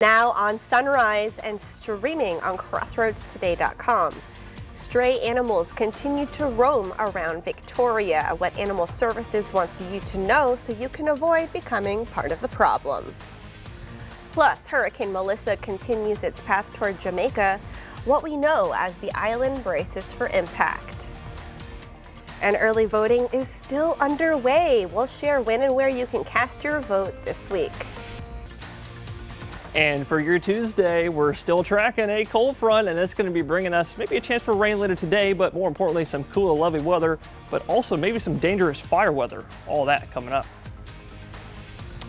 Now on Sunrise and streaming on crossroadstoday.com. Stray animals continue to roam around Victoria. What Animal Services wants you to know so you can avoid becoming part of the problem. Plus, Hurricane Melissa continues its path toward Jamaica, what we know as the island braces for impact. And early voting is still underway. We'll share when and where you can cast your vote this week. And for your Tuesday, we're still tracking a cold front, and it's going to be bringing us maybe a chance for rain later today, but more importantly, some cool, lovely weather, but also maybe some dangerous fire weather. All that coming up.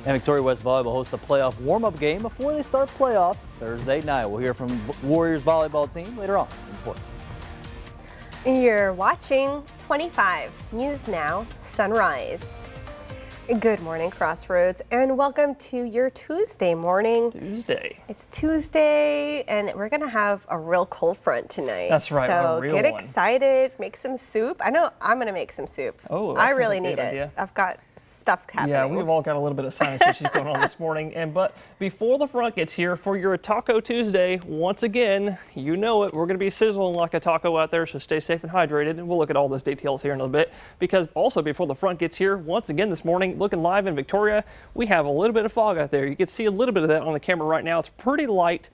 And Victoria West Volleyball hosts a playoff warm-up game before they start playoffs Thursday night. We'll hear from Warriors volleyball team later on in sports. You're watching 25 News Now Sunrise. Good morning, Crossroads, and welcome to your Tuesday morning. It's Tuesday, and we're going to have a real cold front tonight. That's right, so a real get one. Excited, make some soup. I know I'm going to make some soup. Oh, I really need it. Idea. I've got stuff happening. Yeah, we've all got a little bit of sinus issues going on this morning. But before the front gets here for your Taco Tuesday, once again, you know it, we're going to be sizzling like a taco out there, so stay safe and hydrated. And we'll look at all those details here in a little bit. Because also before the front gets here, once again this morning, looking live in Victoria, we have a little bit of fog out there. You can see a little bit of that on the camera right now. It's pretty light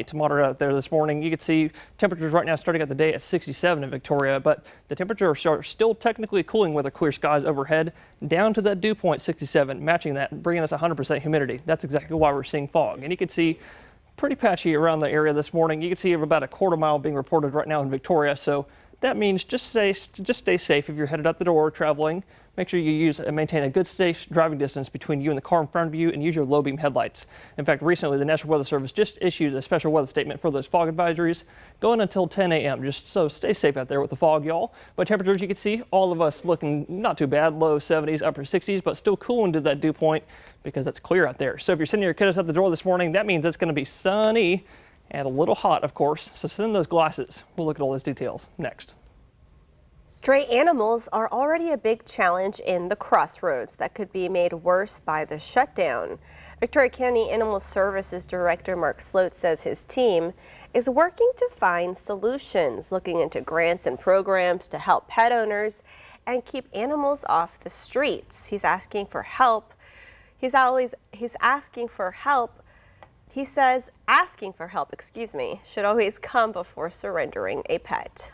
to moderate out there this morning. You can see temperatures right now starting out the day at 67 in Victoria, but the temperatures are still technically cooling with the clear skies overhead down to that dew point 67, matching that, bringing us 100% humidity. That's exactly why we're seeing fog. And you can see pretty patchy around the area this morning. You can see about a quarter mile being reported right now in Victoria. So that means just stay safe if you're headed out the door traveling. Make sure you use and maintain a good safe driving distance between you and the car in front of you, and use your low beam headlights. In fact, recently the National Weather Service just issued a special weather statement for those fog advisories going until 10 a.m. Just so stay safe out there with the fog, y'all. But temperatures, you can see all of us looking not too bad, low 70s, upper 60s, but still cooling to that dew point because it's clear out there. So if you're sending your kiddos out the door this morning, that means it's going to be sunny and a little hot, of course. So send those glasses. We'll look at all those details next. Stray animals are already a big challenge in the Crossroads that could be made worse by the shutdown. Victoria County Animal Services Director Mark Sloat says his team is working to find solutions, looking into grants and programs to help pet owners and keep animals off the streets. He's asking for help. He's asking for help. He says asking for help, should always come before surrendering a pet.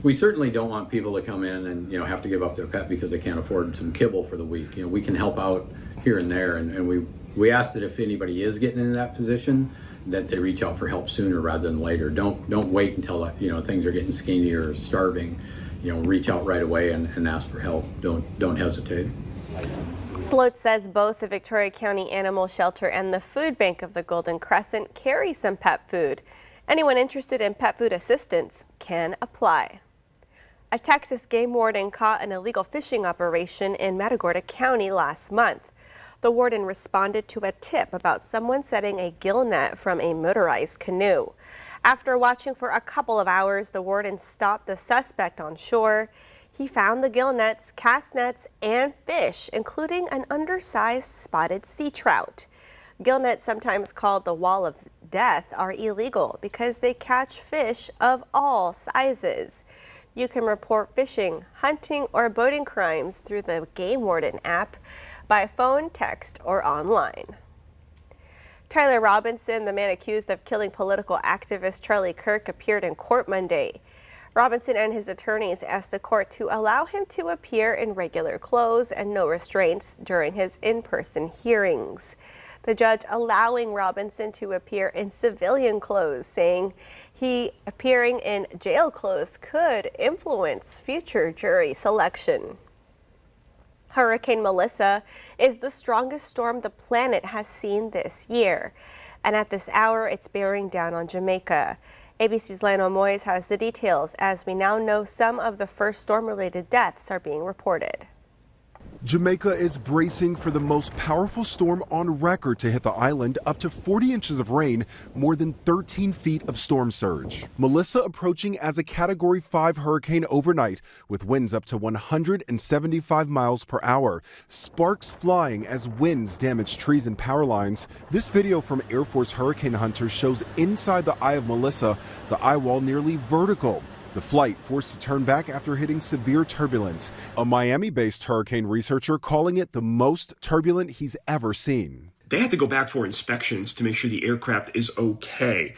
We certainly don't want people to come in and have to give up their pet because they can't afford some kibble for the week. We can help out here and there, and we ask that if anybody is getting in that position, that they reach out for help sooner rather than later. Don't wait until things are getting skinny or starving. Reach out right away and ask for help. Don't hesitate. Sloat says both the Victoria County Animal Shelter and the Food Bank of the Golden Crescent carry some pet food. Anyone interested in pet food assistance can apply. A Texas game warden caught an illegal fishing operation in Matagorda County last month. The warden responded to a tip about someone setting a gill net from a motorized canoe. After watching for a couple of hours, the warden stopped the suspect on shore. He found the gill nets, cast nets, and fish, including an undersized spotted sea trout. Gill nets, sometimes called the wall of death, are illegal because they catch fish of all sizes. You can report fishing, hunting, or boating crimes through the Game Warden app, by phone, text, or online. Tyler Robinson, the man accused of killing political activist Charlie Kirk, appeared in court Monday. Robinson and his attorneys asked the court to allow him to appear in regular clothes and no restraints during his in-person hearings. The judge allowing Robinson to appear in civilian clothes, saying he appearing in jail clothes could influence future jury selection. Hurricane Melissa is the strongest storm the planet has seen this year, and at this hour it's bearing down on Jamaica. ABC's Lionel Moyes has the details, as we now know some of the first storm-related deaths are being reported. Jamaica is bracing for the most powerful storm on record to hit the island, up to 40 inches of rain, more than 13 feet of storm surge. Melissa approaching as a Category 5 hurricane overnight, with winds up to 175 miles per hour. Sparks flying as winds damage trees and power lines. This video from Air Force hurricane hunters shows inside the eye of Melissa, the eye wall nearly vertical. The flight forced to turn back after hitting severe turbulence. A Miami-based hurricane researcher calling it the most turbulent he's ever seen. They had to go back for inspections to make sure the aircraft is okay.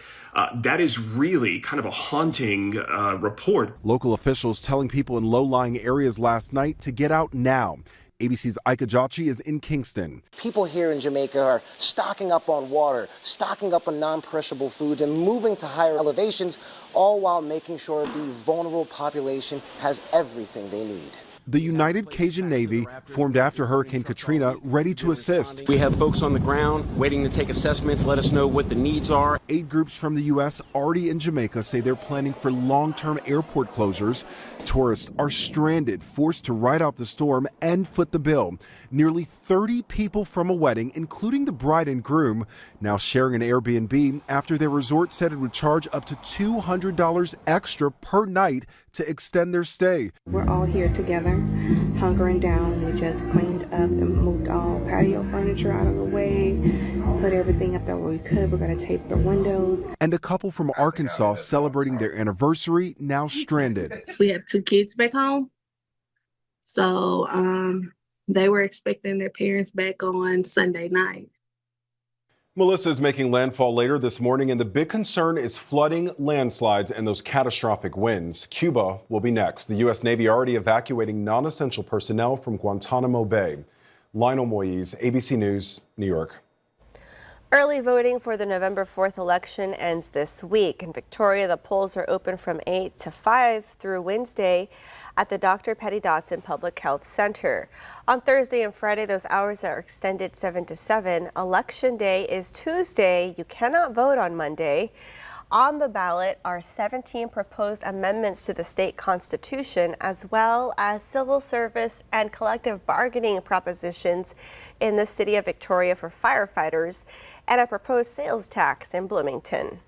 That is really kind of a haunting report. Local officials telling people in low-lying areas last night to get out now. ABC's Ika Jachi is in Kingston. People here in Jamaica are stocking up on water, stocking up on non-perishable foods, and moving to higher elevations, all while making sure the vulnerable population has everything they need. The United Cajun Navy, formed after Hurricane Katrina, ready to assist. We have folks on the ground waiting to take assessments, let us know what the needs are. Aid groups from the U.S. already in Jamaica say they're planning for long-term airport closures. Tourists are stranded, forced to ride out the storm and foot the bill. Nearly 30 people from a wedding, including the bride and groom, now sharing an Airbnb after their resort said it would charge up to $200 extra per night to extend their stay. We're all here together, hunkering down. We just cleaned up and moved all patio furniture out of the way, put everything up there where we could. We're going to tape the windows. And a couple from Arkansas celebrating their anniversary, now stranded. We have 2 kids back home, so they were expecting their parents back on Sunday night. Melissa is making landfall later this morning, and the big concern is flooding, landslides, and those catastrophic winds. Cuba will be next. The U.S. Navy already evacuating non-essential personnel from Guantanamo Bay. Lionel Moise, ABC News, New York. Early voting for the November 4th election ends this week. In Victoria, the polls are open from 8 to 5 through Wednesday at the Dr. Petty Dodson Public Health Center. On Thursday and Friday, those hours are extended 7 to 7. Election day is Tuesday. You cannot vote on Monday. On the ballot are 17 proposed amendments to the state constitution, as well as civil service and collective bargaining propositions in the city of Victoria for firefighters, and a proposed sales tax in Bloomington.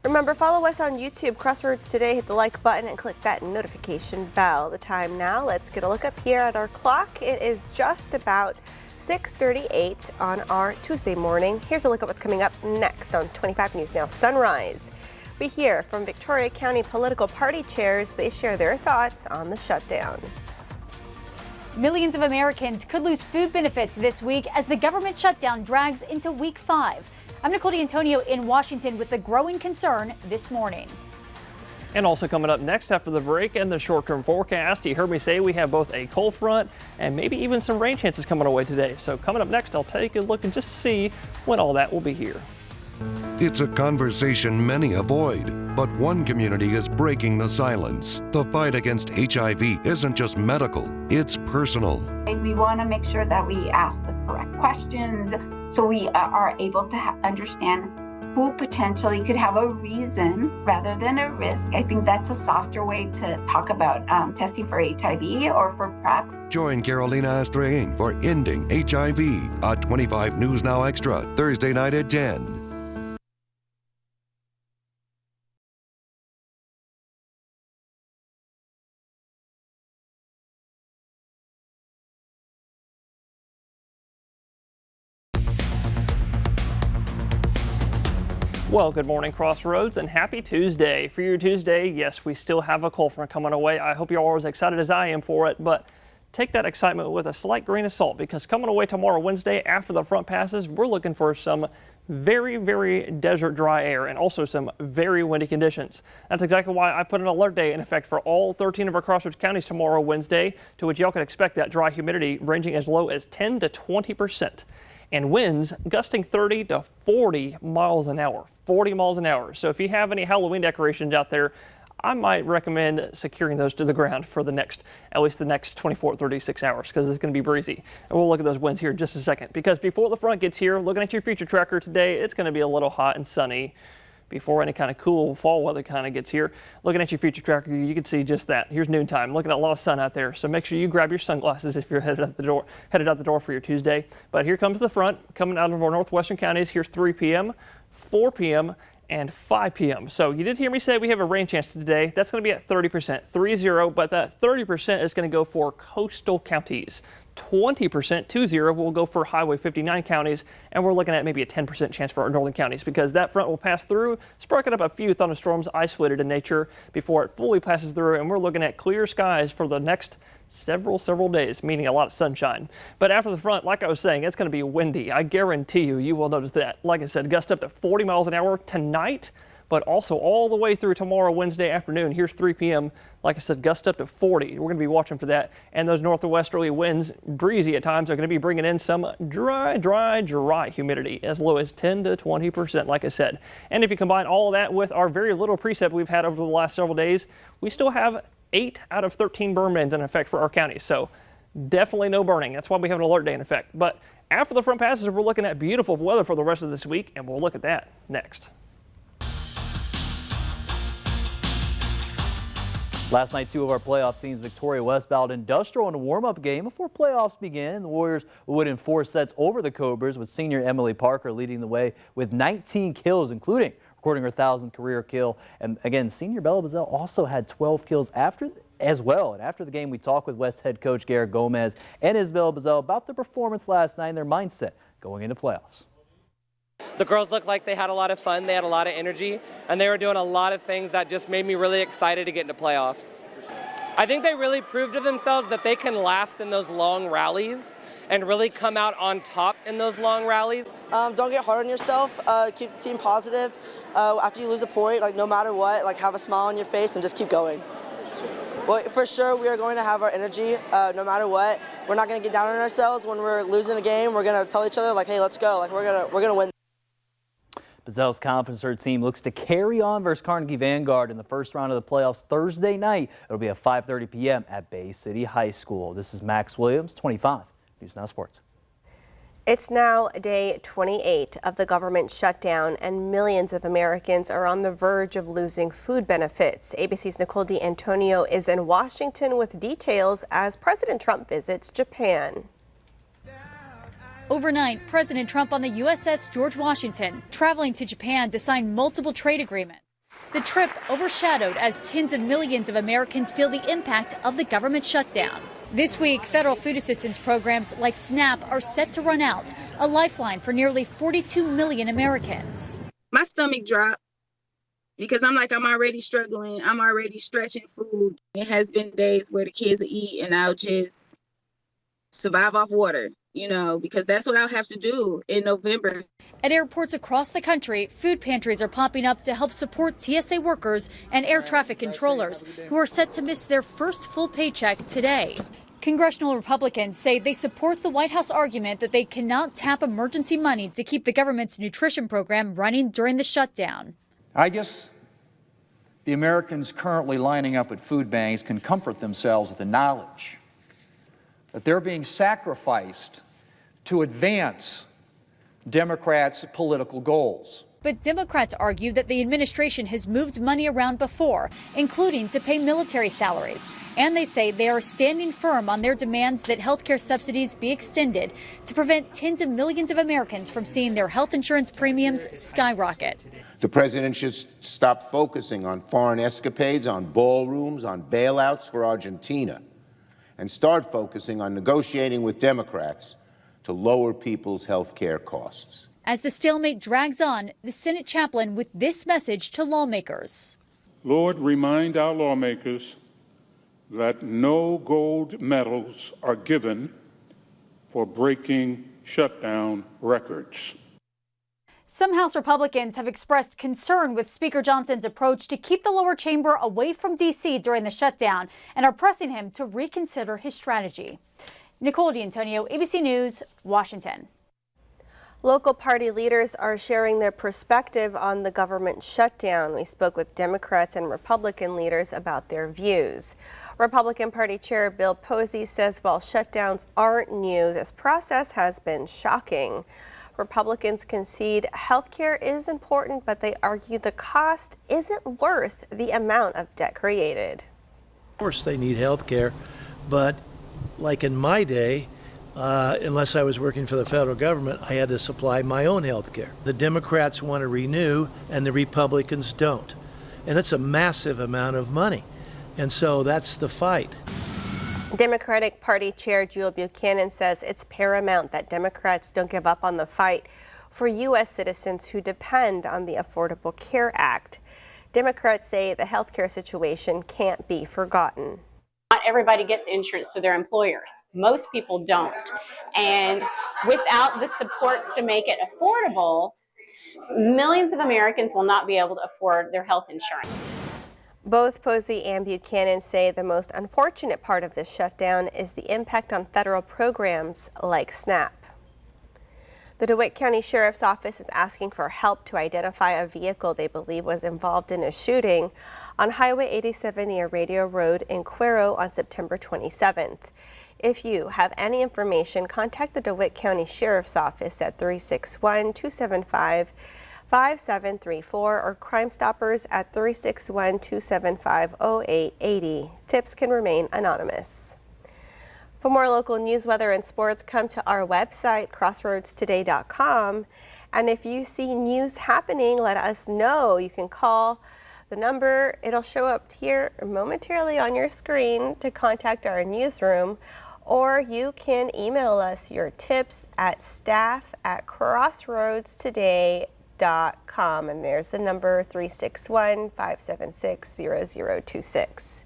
Remember, follow us on YouTube, Crosswords Today. Hit the like button and click that notification bell. The time now, let's get a look up here at our clock. It is just about 6:38 on our Tuesday morning. Here's a look at what's coming up next on 25 News Now Sunrise. We hear from Victoria County political party chairs. They share their thoughts on the shutdown. Millions of Americans could lose food benefits this week as the government shutdown drags into week 5. I'm Nicole D'Antonio in Washington with the growing concern this morning. And also coming up next after the break and the short-term forecast, you heard me say we have both a cold front and maybe even some rain chances coming our way today. So coming up next, I'll take a look and just see when all that will be here. It's a conversation many avoid, but one community is breaking the silence. The fight against HIV isn't just medical, it's personal. We want to make sure that we ask the correct questions so we are able to understand who potentially could have a reason rather than a risk. I think that's a softer way to talk about testing for HIV or for PrEP. Join Carolina Astrain for Ending HIV on 25 News Now Extra, Thursday night at 10. Well, good morning, Crossroads, and happy Tuesday. For your Tuesday, yes, we still have a cold front coming away. I hope you're all as excited as I am for it, but take that excitement with a slight grain of salt, because coming away tomorrow, Wednesday, after the front passes, we're looking for some very, very desert dry air and also some very windy conditions. That's exactly why I put an alert day in effect for all 13 of our Crossroads counties tomorrow, Wednesday, to which y'all can expect that dry humidity ranging as low as 10 to 20%. And winds gusting 30 to 40 miles an hour, 40 miles an hour. So if you have any Halloween decorations out there, I might recommend securing those to the ground for at least the next 24 36 hours, because it's going to be breezy. And we'll look at those winds here in just a second, because before the front gets here, looking at your future tracker today, it's going to be a little hot and sunny. before any kind of cool fall weather kind of gets here. Looking at your future tracker, you can see just that. Here's noontime. Looking at a lot of sun out there, so make sure you grab your sunglasses if you're headed out the door for your Tuesday. But here comes the front coming out of our northwestern counties. Here's 3 p.m., 4 p.m., and 5 p.m. So you did hear me say we have a rain chance today. That's going to be at 30%, 30, but that 30% is going to go for coastal counties. 20%, 20, will go for Highway 59 counties, and we're looking at maybe a 10% chance for our northern counties because that front will pass through, sparking up a few thunderstorms, isolated in nature, before it fully passes through, and we're looking at clear skies for the next several days, meaning a lot of sunshine. But after the front, like I was saying, it's going to be windy. I guarantee you will notice that. Like I said, gust up to 40 miles an hour tonight, but also all the way through tomorrow, Wednesday afternoon. Here's 3 p.m. Like I said, gust up to 40. We're going to be watching for that. And those northwesterly winds, breezy at times, are going to be bringing in some dry humidity, as low as 10 to 20%, like I said. And if you combine all of that with our very little precip we've had over the last several days, we still have 8 out of 13 burn bans in effect for our county. So definitely no burning. That's why we have an alert day in effect. But after the front passes, we're looking at beautiful weather for the rest of this week, and we'll look at that next. Last night, 2 of our playoff teams, Victoria West, battled Industrial in a warm-up game before playoffs began. The Warriors would win 4 sets over the Cobras, with senior Emily Parker leading the way with 19 kills, including recording her 1,000th career kill. And again, senior Bella Bazell also had 12 kills as well. And after the game, we talked with West head coach Garrett Gomez and Isabella Bazell about their performance last night and their mindset going into playoffs. The girls looked like they had a lot of fun, they had a lot of energy, and they were doing a lot of things that just made me really excited to get into playoffs. I think they really proved to themselves that they can last in those long rallies and really come out on top in those long rallies. Don't get hard on yourself, keep the team positive. After you lose a point, like no matter what, like have a smile on your face and just keep going. Well, for sure, we are going to have our energy no matter what. We're not going to get down on ourselves when we're losing a game. We're going to tell each other like, hey, let's go. Like we're gonna win. Bazell's confidence her team looks to carry on versus Carnegie Vanguard in the first round of the playoffs Thursday night. It'll be at 5:30 p.m. at Bay City High School. This is Max Williams, 25 News Now Sports. It's now day 28 of the government shutdown, and millions of Americans are on the verge of losing food benefits. ABC's Nicole D'Antonio is in Washington with details as President Trump visits Japan. Overnight, President Trump on the USS George Washington, traveling to Japan to sign multiple trade agreements. The trip overshadowed as tens of millions of Americans feel the impact of the government shutdown. This week, federal food assistance programs like SNAP are set to run out, a lifeline for nearly 42 million Americans. My stomach dropped because I'm already struggling. I'm already stretching food. It has been days where the kids will eat and I'll just survive off water, because that's what I'll have to do in November. At airports across the country, food pantries are popping up to help support TSA workers and air traffic controllers who are set to miss their first full paycheck today. Congressional Republicans say they support the White House argument that they cannot tap emergency money to keep the government's nutrition program running during the shutdown. I guess the Americans currently lining up at food banks can comfort themselves with the knowledge that they're being sacrificed to advance Democrats' political goals. But Democrats argue that the administration has moved money around before, including to pay military salaries. And they say they are standing firm on their demands that health care subsidies be extended to prevent tens of millions of Americans from seeing their health insurance premiums skyrocket. The president should stop focusing on foreign escapades, on ballrooms, on bailouts for Argentina, and start focusing on negotiating with Democrats to lower people's health care costs. As the stalemate drags on, the Senate chaplain with this message to lawmakers. Lord, remind our lawmakers that no gold medals are given for breaking shutdown records. Some House Republicans have expressed concern with Speaker Johnson's approach to keep the lower chamber away from D.C. during the shutdown and are pressing him to reconsider his strategy. Nicole D'Antonio, ABC News, Washington. Local party leaders are sharing their perspective on the government shutdown. We spoke with Democrats and Republican leaders about their views. Republican Party Chair Bill Posey says while shutdowns aren't new, this process has been shocking. Republicans concede healthcare is important, but they argue the cost isn't worth the amount of debt created. Of course they need health care, but like in my day, unless I was working for the federal government, I had to supply my own health care. The Democrats want to renew and the Republicans don't. And it's a massive amount of money. And so that's the fight. Democratic Party Chair Jewel Buchanan says it's paramount that Democrats don't give up on the fight for U.S. citizens who depend on the Affordable Care Act. Democrats say the healthcare situation can't be forgotten. Not everybody gets insurance through their employer. Most people don't. And without the supports to make it affordable, millions of Americans will not be able to afford their health insurance. Both Posey and Buchanan say the most unfortunate part of this shutdown is the impact on federal programs like SNAP. The DeWitt County Sheriff's Office is asking for help to identify a vehicle they believe was involved in a shooting on Highway 87 near Radio Road in Cuero on September 27th. If you have any information, contact the DeWitt County Sheriff's Office at 361-275-5734 or Crime Stoppers at 361-275-0880. Tips can remain anonymous. For more local news, weather, and sports, come to our website, crossroadstoday.com. And if you see news happening, let us know. You can call the number. It'll show up here momentarily on your screen to contact our newsroom, or you can email us your tips at staff@crossroadstoday.com. And there's the number 361-576-0026.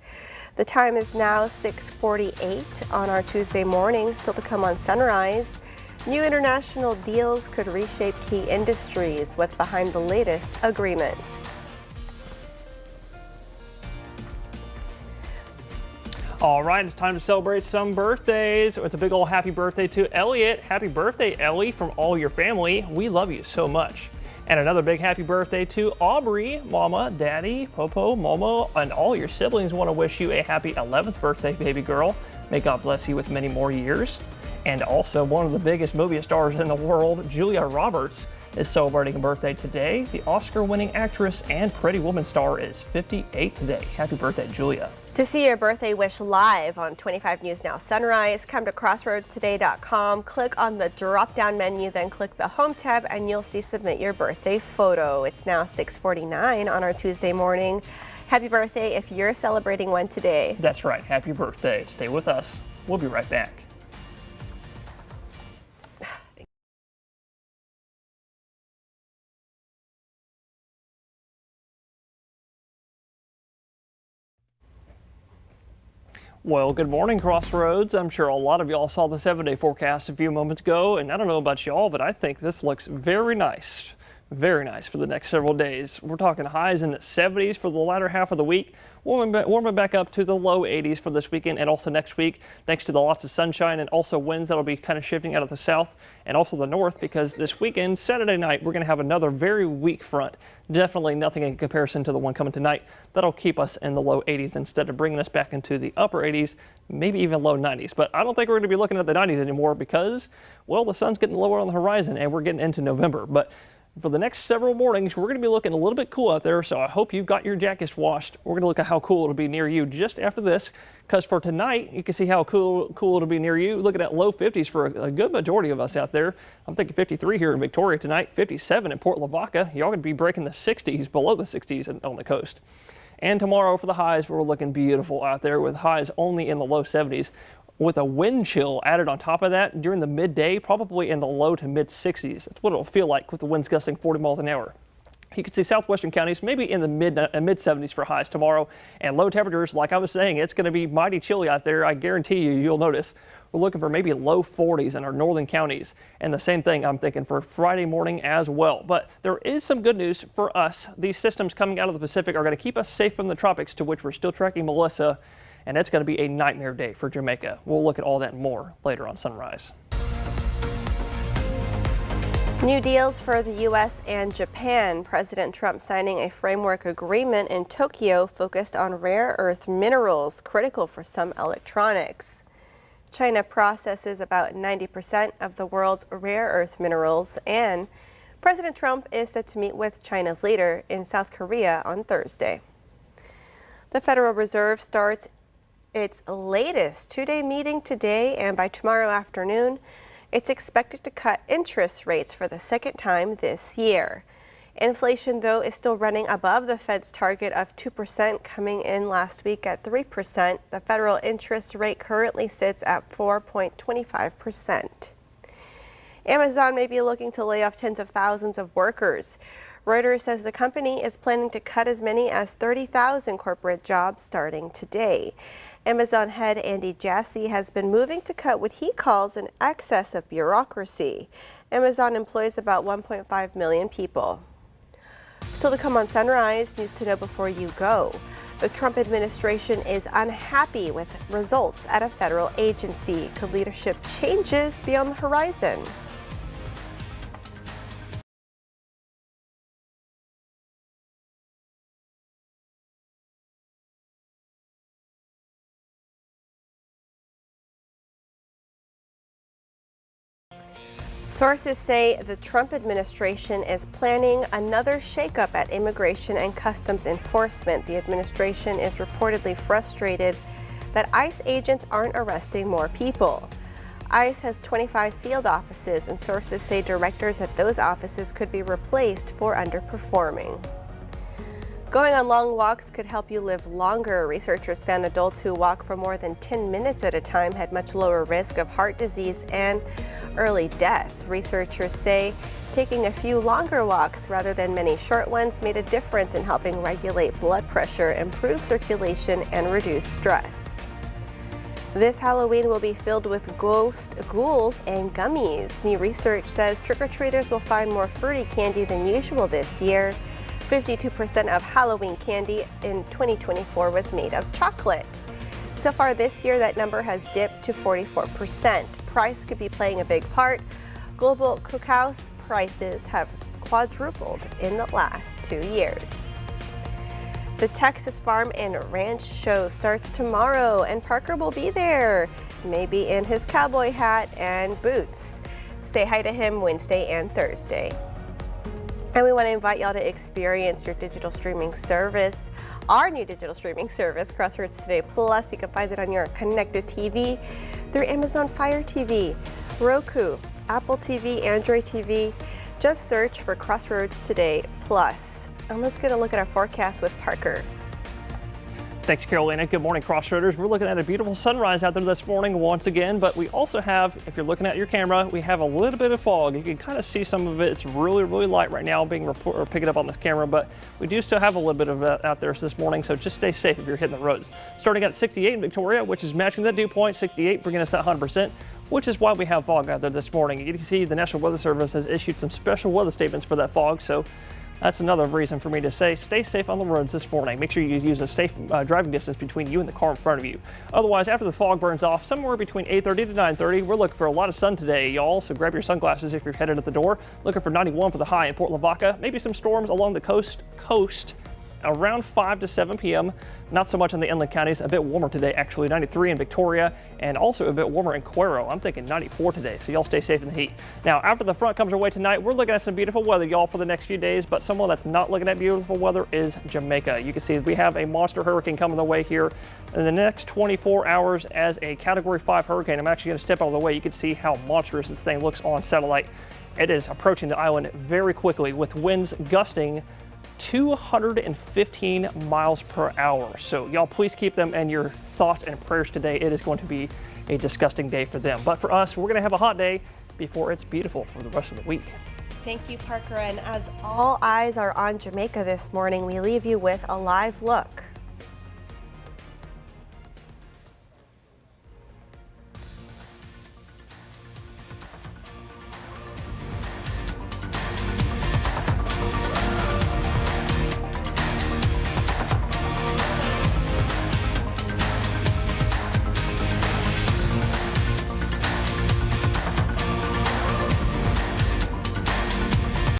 The time is now 6:48 on our Tuesday morning. Still to come on Sunrise. New international deals could reshape key industries. What's behind the latest agreements? All right, it's time to celebrate some birthdays. It's a big old happy birthday to Elliot. Happy birthday, Ellie, from all your family. We love you so much. And another big happy birthday to Aubrey. Mama, Daddy, Popo, Momo, and all your siblings want to wish you a happy 11th birthday, baby girl. May God bless you with many more years. And also one of the biggest movie stars in the world, Julia Roberts, is celebrating a birthday today. The Oscar-winning actress and Pretty Woman star is 58 today. Happy birthday, Julia. To see your birthday wish live on 25 News Now Sunrise, come to crossroadstoday.com, click on the drop-down menu, then click the Home tab, and you'll see Submit Your Birthday Photo. It's now 6:49 on our Tuesday morning. Happy birthday if you're celebrating one today. That's right. Happy birthday. Stay with us. We'll be right back. Well, good morning, Crossroads. I'm sure a lot of y'all saw the 7-day forecast a few moments ago, and I don't know about y'all, but I think this looks very nice. Very nice for the next several days. We're talking highs in the 70s for the latter half of the week, warming back up to the low 80s for this weekend and also next week, thanks to the lots of sunshine and also winds that'll be kind of shifting out of the south and also the north, because this weekend, Saturday night, we're going to have another very weak front. Definitely nothing in comparison to the one coming tonight. That'll keep us in the low 80s instead of bringing us back into the upper 80s, maybe even low 90s. But I don't think we're going to be looking at the 90s anymore because, well, the sun's getting lower on the horizon and we're getting into November. But for the next several mornings, we're going to be looking a little bit cool out there, so I hope you've got your jackets washed. We're going to look at how cool it'll be near you just after this, because for tonight, you can see how cool it'll be near you. Looking at low 50s for a good majority of us out there. I'm thinking 53 here in Victoria tonight, 57 in Port Lavaca. Y'all going to be breaking the 60s, below the 60s on the coast. And tomorrow for the highs, we're looking beautiful out there with highs only in the low 70s. With a wind chill added on top of that during the midday, probably in the low to mid 60s. That's what it'll feel like with the winds gusting 40 miles an hour. You can see southwestern counties maybe in the mid 70s for highs tomorrow, and low temperatures. Like I was saying, it's going to be mighty chilly out there. I guarantee you'll notice. We're looking for maybe low 40s in our northern counties, and the same thing I'm thinking for Friday morning as well. But there is some good news for us. These systems coming out of the Pacific are going to keep us safe from the tropics, to which we're still tracking Melissa. And it's going to be a nightmare day for Jamaica. We'll look at all that and more later on Sunrise. New deals for the U.S. and Japan. President Trump signing a framework agreement in Tokyo focused on rare earth minerals critical for some electronics. China processes about 90% of the world's rare earth minerals, and President Trump is set to meet with China's leader in South Korea on Thursday. The Federal Reserve starts its latest two-day meeting today, and by tomorrow afternoon, it's expected to cut interest rates for the second time this year. Inflation, though, is still running above the Fed's target of 2%, coming in last week at 3%. The federal interest rate currently sits at 4.25%. Amazon may be looking to lay off tens of thousands of workers. Reuters says the company is planning to cut as many as 30,000 corporate jobs starting today. Amazon head Andy Jassy has been moving to cut what he calls an excess of bureaucracy. Amazon employs about 1.5 million people. Still to come on Sunrise, news to know before you go. The Trump administration is unhappy with results at a federal agency. Could leadership changes be on the horizon? Sources say the Trump administration is planning another shakeup at Immigration and Customs Enforcement. The administration is reportedly frustrated that ICE agents aren't arresting more people. ICE has 25 field offices, and sources say directors at those offices could be replaced for underperforming. Going on long walks could help you live longer. Researchers found adults who walk for more than 10 minutes at a time had much lower risk of heart disease and early death. Researchers say taking a few longer walks rather than many short ones made a difference in helping regulate blood pressure, improve circulation, and reduce stress. This Halloween will be filled with ghost ghouls and gummies. New research says trick-or-treaters will find more fruity candy than usual this year. 52% of Halloween candy in 2024 was made of chocolate. So far this year, that number has dipped to 44%. Price could be playing a big part. Global cookhouse prices have quadrupled in the last 2 years. The Texas Farm and Ranch Show starts tomorrow, and Parker will be there, maybe in his cowboy hat and boots. Say hi to him Wednesday and Thursday. And we want to invite y'all to experience your digital streaming service. Our new digital streaming service, Crossroads Today Plus. You can find it on your connected TV through Amazon Fire TV, Roku, Apple TV, Android TV. Just search for Crossroads Today Plus. And let's get a look at our forecast with Parker. Thanks, Carolina. Good morning, Crossroaders. We're looking at a beautiful sunrise out there this morning once again, but we also have, if you're looking at your camera, we have a little bit of fog. You can kind of see some of it. It's really, really light right now being picking up on this camera, but we do still have a little bit of it out there this morning, so just stay safe if you're hitting the roads. Starting at 68 in Victoria, which is matching that dew point, 68, bringing us that 100%, which is why we have fog out there this morning. You can see the National Weather Service has issued some special weather statements for that fog, so that's another reason for me to say stay safe on the roads this morning. Make sure you use a safe driving distance between you and the car in front of you. Otherwise, after the fog burns off, somewhere between 8:30 to 9:30, we're looking for a lot of sun today, y'all. So grab your sunglasses if you're headed at the door. Looking for 91 for the high in Port Lavaca. Maybe some storms along the coast around 5 to 7 p.m. Not so much in the inland counties. A bit warmer today, actually. 93 in Victoria, and also a bit warmer in Cuero. I'm thinking 94 today, so y'all stay safe in the heat. Now, after the front comes our way tonight, we're looking at some beautiful weather, y'all, for the next few days, but someone that's not looking at beautiful weather is Jamaica. You can see we have a monster hurricane coming the way here in the next 24 hours as a Category 5 hurricane. I'm actually going to step out of the way. You can see how monstrous this thing looks on satellite. It is approaching the island very quickly with winds gusting 215 miles per hour. So y'all please keep them in your thoughts and prayers today. It is going to be a disgusting day for them. But for us, we're going to have a hot day before it's beautiful for the rest of the week. Thank you, Parker. And as all eyes are on Jamaica this morning, we leave you with a live look.